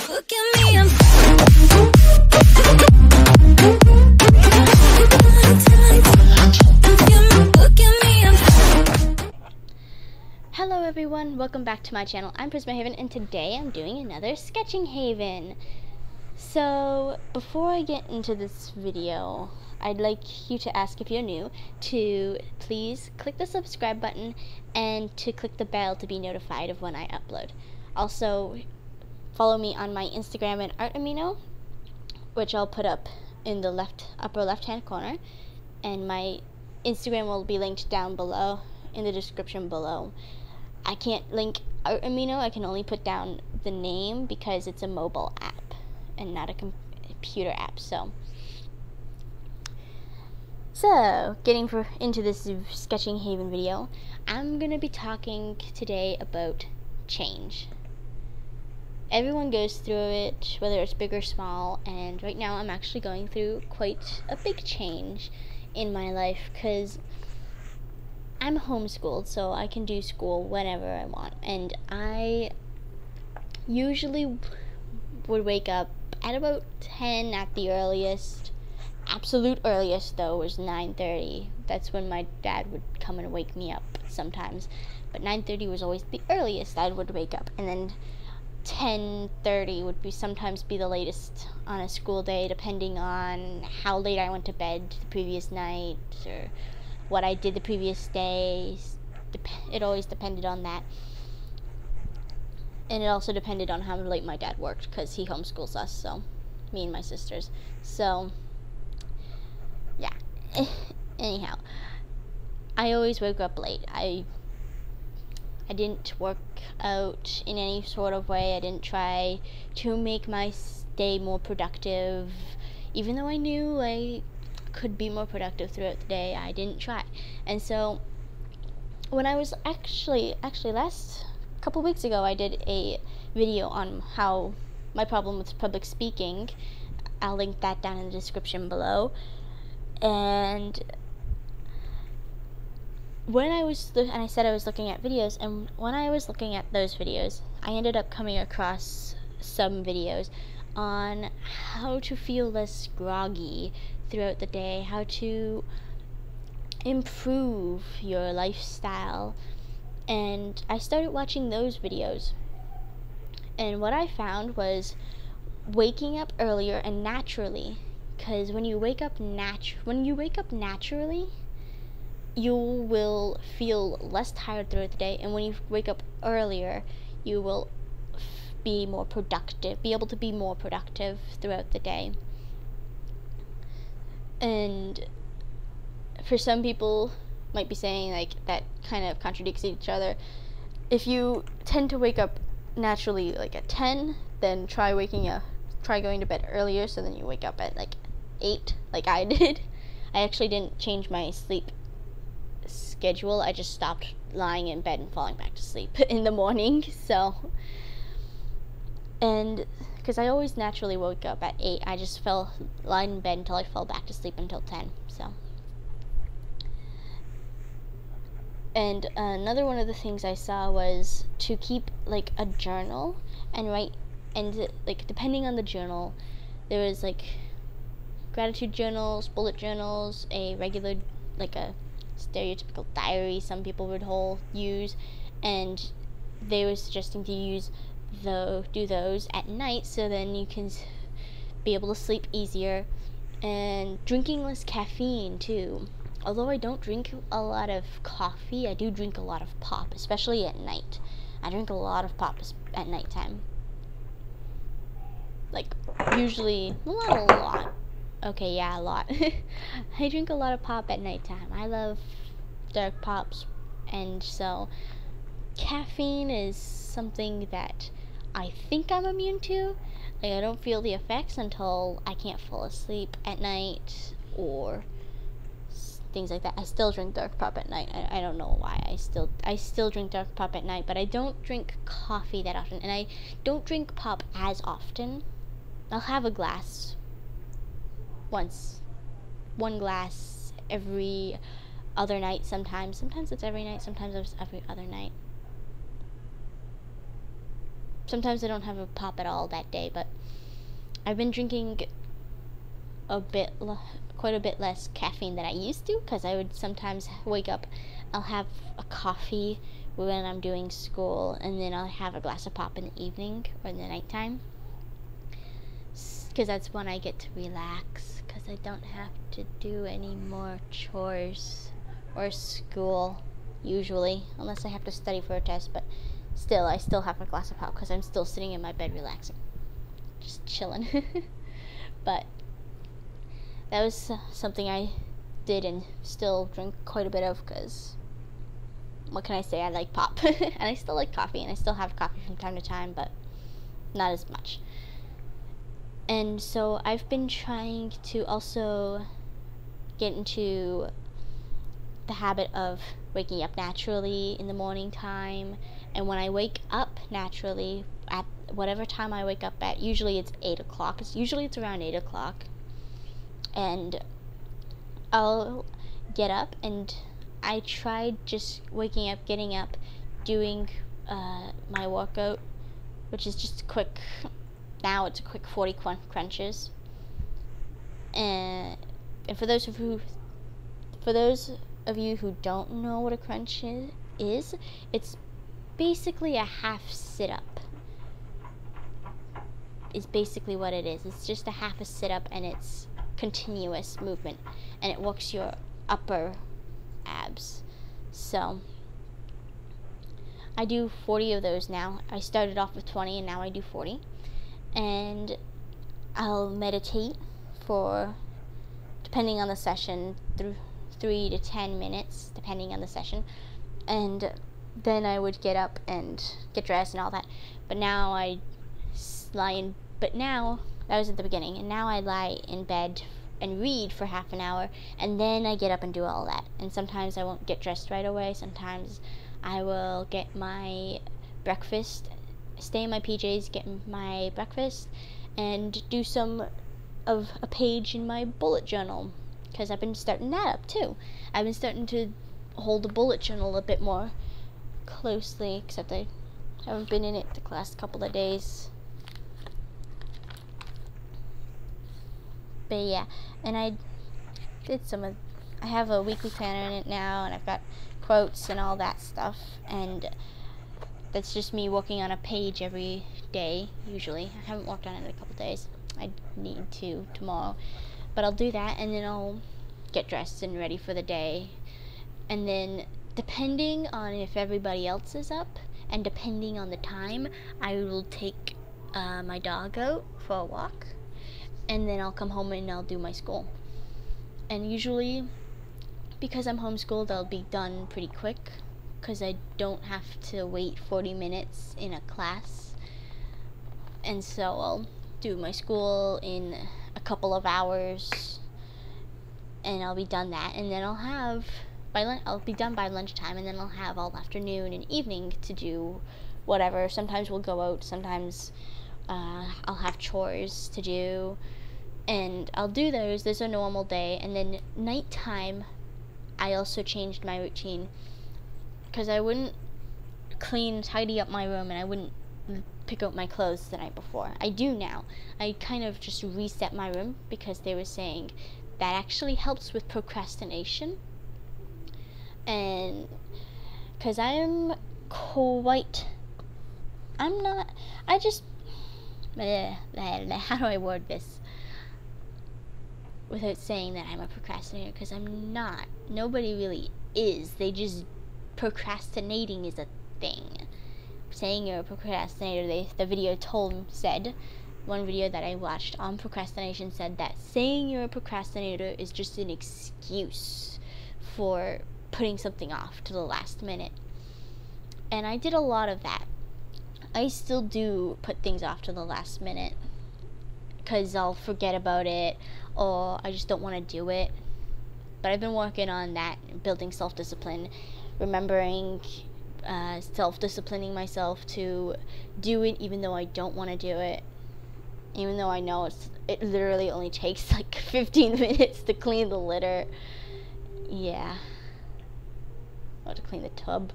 Look at me, I'm Hello everyone, welcome back to my channel. I'm Prismahaven, and today I'm doing another sketching haven. So before I get into this video, I'd like you to ask, if you're new, to please click the subscribe button and to click the bell to be notified of when I upload. Also, follow me on my Instagram at Amino, which I'll put up in the upper left hand corner, and my Instagram will be linked down below in the description below. I can't link Amino, I can only put down the name because it's a mobile app and not a computer app. So getting into this sketching haven video, I'm gonna be talking today about change. Everyone goes through it, whether it's big or small, and right now I'm actually going through quite a big change in my life because I'm homeschooled, so I can do school whenever I want, and I usually would wake up at about 10 at the earliest. Absolute earliest though was 9:30. That's when my dad would come and wake me up sometimes, but 9:30 was always the earliest I would wake up, and then 10:30 would sometimes be the latest on a school day, depending on how late I went to bed the previous night or what I did the previous day. It always depended on that, and it also depended on how late my dad worked, because he homeschools us, so me and my sisters. So yeah. Anyhow, I always woke up late. I didn't work out in any sort of way. I didn't try to make my day more productive, even though I knew I could be more productive throughout the day. I didn't try. And so when I was actually last couple weeks ago, I did a video on how my problem with public speaking. I'll link that down in the description below. And when I said I was looking at videos, and when I was looking at those videos, I ended up coming across some videos on how to feel less groggy throughout the day, how to improve your lifestyle, and I started watching those videos. And what I found was waking up earlier and naturally, because when you wake up naturally, you will feel less tired throughout the day, and when you wake up earlier, you will be able to be more productive throughout the day. And for some people might be saying, like, that kind of contradicts each other. If you tend to wake up naturally like at 10, then try going to bed earlier, so then you wake up at like 8 like I did. I actually didn't change my sleep schedule. I just stopped lying in bed and falling back to sleep in the morning. So, and because I always naturally woke up at 8, I just lying in bed until I fell back to sleep until 10. So, and another one of the things I saw was to keep like a journal and write, and like depending on the journal, there was like gratitude journals, bullet journals, a regular, like a stereotypical diary some people would use, and they were suggesting to do those at night, so then you can be able to sleep easier, and drinking less caffeine too. Although I don't drink a lot of coffee, I do drink a lot of pop, especially at night. I drink a lot of pop at nighttime. Like, usually, well, not a lot. Okay, yeah, a lot. I drink a lot of pop at nighttime. I love dark pops, and so caffeine is something that I think I'm immune to. Like, I don't feel the effects until I can't fall asleep at night or things like that. I still drink dark pop at night. I don't know why. I still drink dark pop at night, but I don't drink coffee that often, and I don't drink pop as often. I'll have a glass one glass every other night sometimes. Sometimes it's every night, sometimes it's every other night. sometimes I don't have a pop at all that day, but I've been drinking quite a bit less caffeine than I used to, because I would sometimes wake up, I'll have a coffee when I'm doing school, and then I'll have a glass of pop in the evening or in the nighttime, because that's when I get to relax, because I don't have to do any more chores or school usually, unless I have to study for a test. But still, I still have a glass of pop because I'm still sitting in my bed relaxing, just chilling. But that was something I did and still drink quite a bit of, because what can I say, I like pop. And I still like coffee, and I still have coffee from time to time, but not as much. And so I've been trying to also get into the habit of waking up naturally in the morning time. And when I wake up naturally at whatever time I wake up at, usually it's 8 o'clock. It's around 8 o'clock. And I'll get up, and I tried just waking up, getting up, doing my workout, which is just quick. Now it's a quick 40 crunches. And for those of you who don't know what a crunch is, it's basically a half sit-up. Is basically what it is. It's just a half a sit-up, and it's continuous movement, and it works your upper abs. So I do 40 of those now. I started off with 20, and now I do 40. And I'll meditate for, depending on the session, 3 to 10 minutes, depending on the session. And then I would get up and get dressed and all that. But now that was at the beginning, and now I lie in bed and read for half an hour, and then I get up and do all that. And sometimes I won't get dressed right away. Sometimes I will get my breakfast, stay in my PJs, get my breakfast, and do some of a page in my bullet journal, because I've been starting that up too. I've been starting to hold the bullet journal a bit more closely, except I haven't been in it the last couple of days. But yeah, and I have a weekly planner in it now, and I've got quotes and all that stuff, and that's just me working on a page every day, usually. I haven't worked on it in a couple of days. I need to tomorrow. But I'll do that, and then I'll get dressed and ready for the day. And then, depending on if everybody else is up, and depending on the time, I will take my dog out for a walk. And then I'll come home and I'll do my school. And usually, because I'm homeschooled, I'll be done pretty quick, because I don't have to wait 40 minutes in a class. And so I'll do my school in a couple of hours, and I'll be done that. And then I'll be done by lunchtime, and then I'll have all afternoon and evening to do whatever. Sometimes we'll go out, sometimes I'll have chores to do, and I'll do those. There's a normal day. And then nighttime, I also changed my routine, because I wouldn't tidy up my room, and I wouldn't pick out my clothes the night before. I do now. I kind of just reset my room, because they were saying that actually helps with procrastination. And because how do I word this without saying that I'm a procrastinator? Because I'm not. Nobody really is. Procrastinating is a thing. Saying you're a procrastinator, one video that I watched on procrastination said that saying you're a procrastinator is just an excuse for putting something off to the last minute. And I did a lot of that. I still do put things off to the last minute, because I'll forget about it, or I just don't want to do it. But I've been working on that, building self-discipline, remembering, self-disciplining myself to do it even though I don't want to do it, even though I know it literally only takes like 15 minutes to clean the litter. Yeah. Or to clean the tub.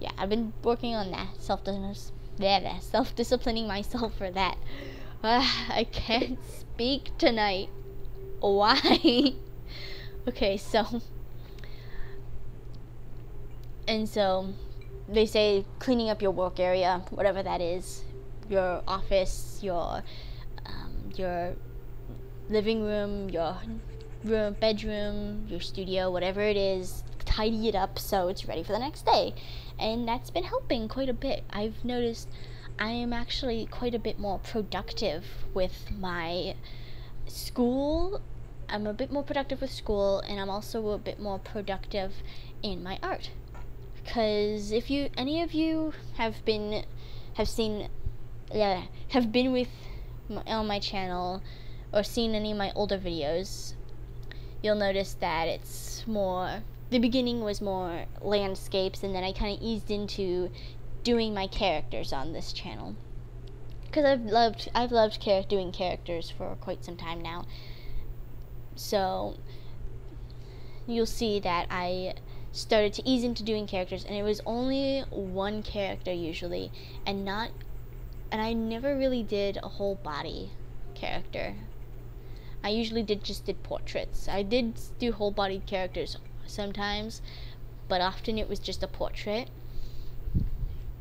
Yeah, I've been working on that, self-disciplining myself for that. I can't speak tonight. Why? Okay, so they say cleaning up your work area, whatever that is, your office, your living room, your bedroom, your studio, whatever it is, tidy it up so it's ready for the next day. And that's been helping quite a bit. I've noticed I am actually quite a bit more productive with my school. I'm a bit more productive with school, and I'm also a bit more productive in my art. Because if any of you have been with on my channel or seen any of my older videos, you'll notice that it's more, the beginning was more landscapes, and then I kind of eased into doing my characters on this channel. Because I've loved doing characters for quite some time now. So you'll see that I started to ease into doing characters, and it was only one character usually, and I never really did a whole body character. I usually just did portraits. I did do whole bodied characters sometimes, but often it was just a portrait,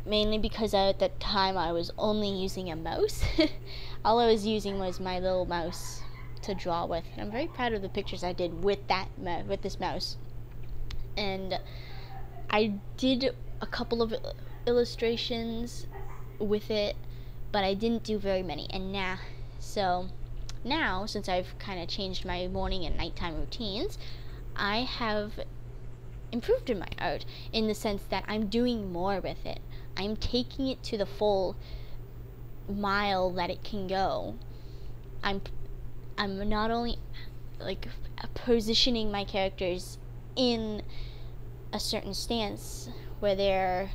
mainly because at that time I was only using a mouse. All I was using was my little mouse to draw with. And I'm very proud of the pictures I did with this mouse. And I did a couple of illustrations with it, but I didn't do very many. And now, since I've kind of changed my morning and nighttime routines, I have improved in my art in the sense that I'm doing more with it. I'm taking it to the full mile that it can go. I'm not only like positioning my characters in a certain stance where they're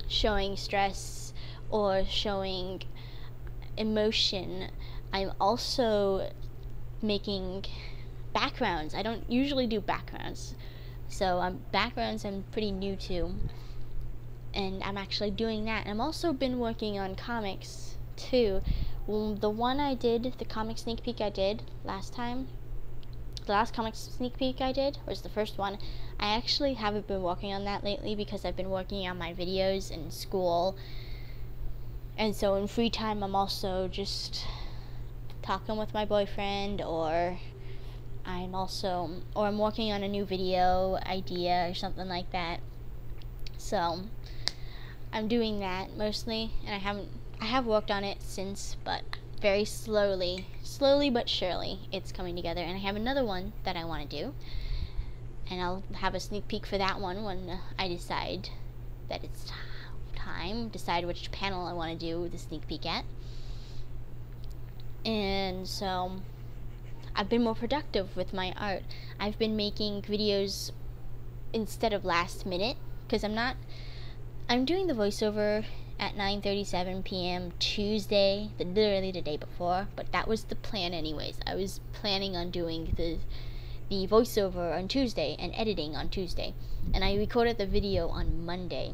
showing stress or showing emotion, I'm also making backgrounds. I don't usually do backgrounds, so backgrounds I'm pretty new to, and I'm actually doing that. I'm also been working on comics too. The one I did, the comic sneak peek I did last time, the last comic sneak peek I did was the first one. I actually haven't been working on that lately because I've been working on my videos in school, and so in free time I'm also just talking with my boyfriend, or I'm working on a new video idea or something like that. So I'm doing that mostly, and I have worked on it since, but very slowly but surely it's coming together. And I have another one that I want to do, and I'll have a sneak peek for that one when I decide that it's time, decide which panel I want to do the sneak peek at. And so I've been more productive with my art. I've been making videos instead of last minute, because I'm doing the voiceover at 9:37 p.m. Tuesday, literally the day before, but that was the plan anyways. I was planning on doing the voiceover on Tuesday and editing on Tuesday, and I recorded the video on Monday.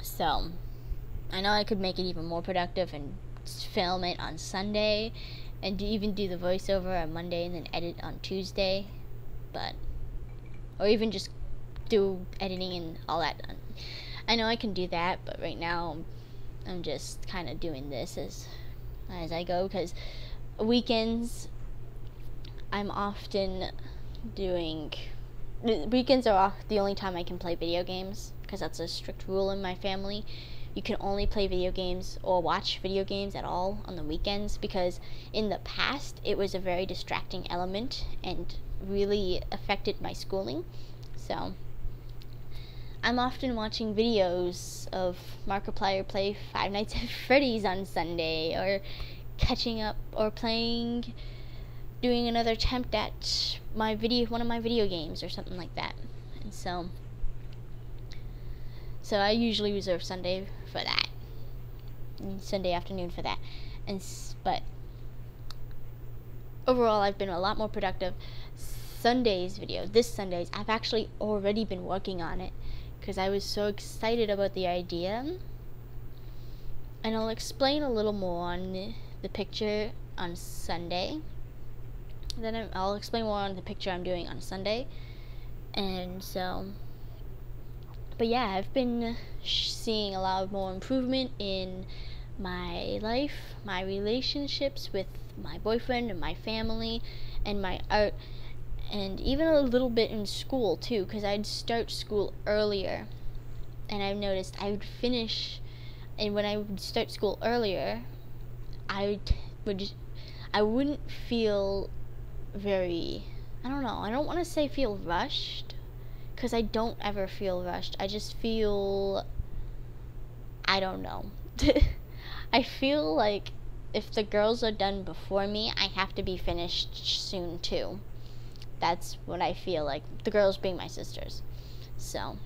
So I know I could make it even more productive and film it on Sunday and even do the voiceover on Monday and then edit on Tuesday, or even just do editing and all that. I know I can do that, but right now I'm just kind of doing this as I go, because weekends I'm often doing. Weekends are the only time I can play video games, because that's a strict rule in my family. You can only play video games or watch video games at all on the weekends, because in the past it was a very distracting element and really affected my schooling. So I'm often watching videos of Markiplier play Five Nights at Freddy's on Sunday, or catching up or doing another attempt at one of my video games or something like that. And so I usually reserve Sunday for that, Sunday afternoon for that. But overall I've been a lot more productive. This Sunday's, I've actually already been working on it, because I was so excited about the idea and I'll explain a little more on the picture on Sunday. Then I'll explain more on the picture I'm doing on Sunday. And so, but yeah, I've been seeing a lot more improvement in my life, my relationships with my boyfriend and my family, and my art, and even a little bit in school too, because I'd start school earlier, and I've noticed I would finish, and when I would start school earlier, I wouldn't feel very, I don't know, I don't want to say feel rushed, because I don't ever feel rushed. I just feel, I don't know. I feel like if the girls are done before me, I have to be finished soon too. That's what I feel like, the girls being my sisters. So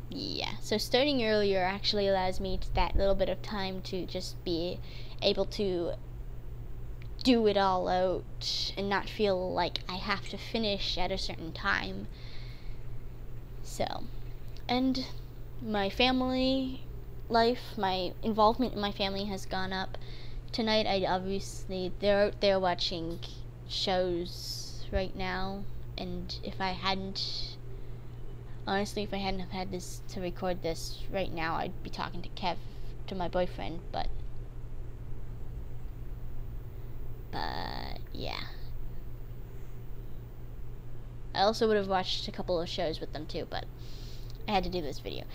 yeah, so starting earlier actually allows me that little bit of time to just be able to do it all out and not feel like I have to finish at a certain time. So, and my family life, my involvement in my family has gone up. Tonight, they're out there watching shows right now, and if I hadn't have had this to record this right now, I'd be talking to my boyfriend, but yeah. I also would have watched a couple of shows with them too, but I had to do this video.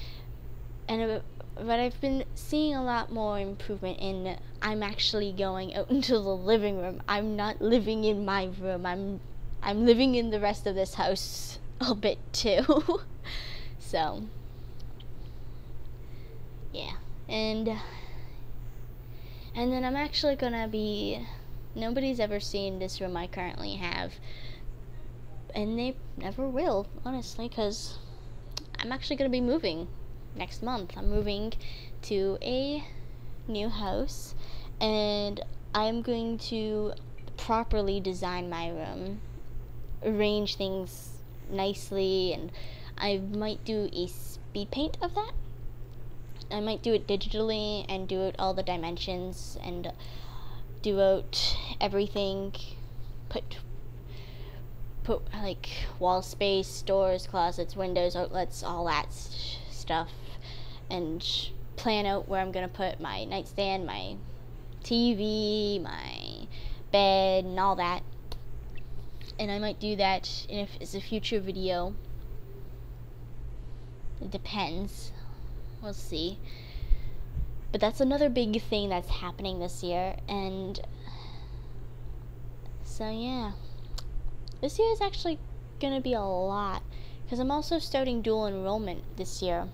But I've been seeing a lot more improvement in, I'm actually going out into the living room. I'm not living in my room. I'm living in the rest of this house a bit too. So yeah, and then I'm actually gonna be, nobody's ever seen this room I currently have, and they never will, honestly, because I'm actually gonna be moving next month. I'm moving to a new house, and I'm going to properly design my room, arrange things nicely, and I might do a speed paint of that. I might do it digitally and do it all the dimensions and do out everything, put like wall space, doors, closets, windows, outlets, all that stuff, and plan out where I'm gonna put my nightstand, my TV, my bed, and all that. And I might do that if it's a future video. It depends. We'll see. But that's another big thing that's happening this year, and so yeah. This year is actually gonna be a lot, because I'm also starting dual enrollment this year.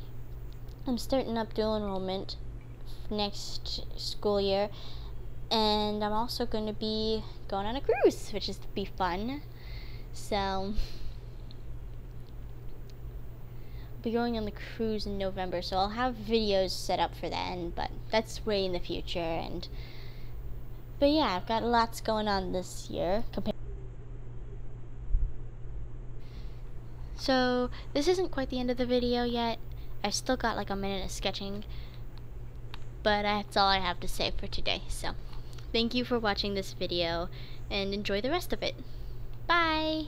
I'm starting up dual enrollment next school year, and I'm also going to be going on a cruise, which is to be fun. So I'll be going on the cruise in November, so I'll have videos set up for then, but that's way in the future. But yeah, I've got lots going on this year. So this isn't quite the end of the video yet. I've still got like a minute of sketching, but that's all I have to say for today. So thank you for watching this video, and enjoy the rest of it. Bye!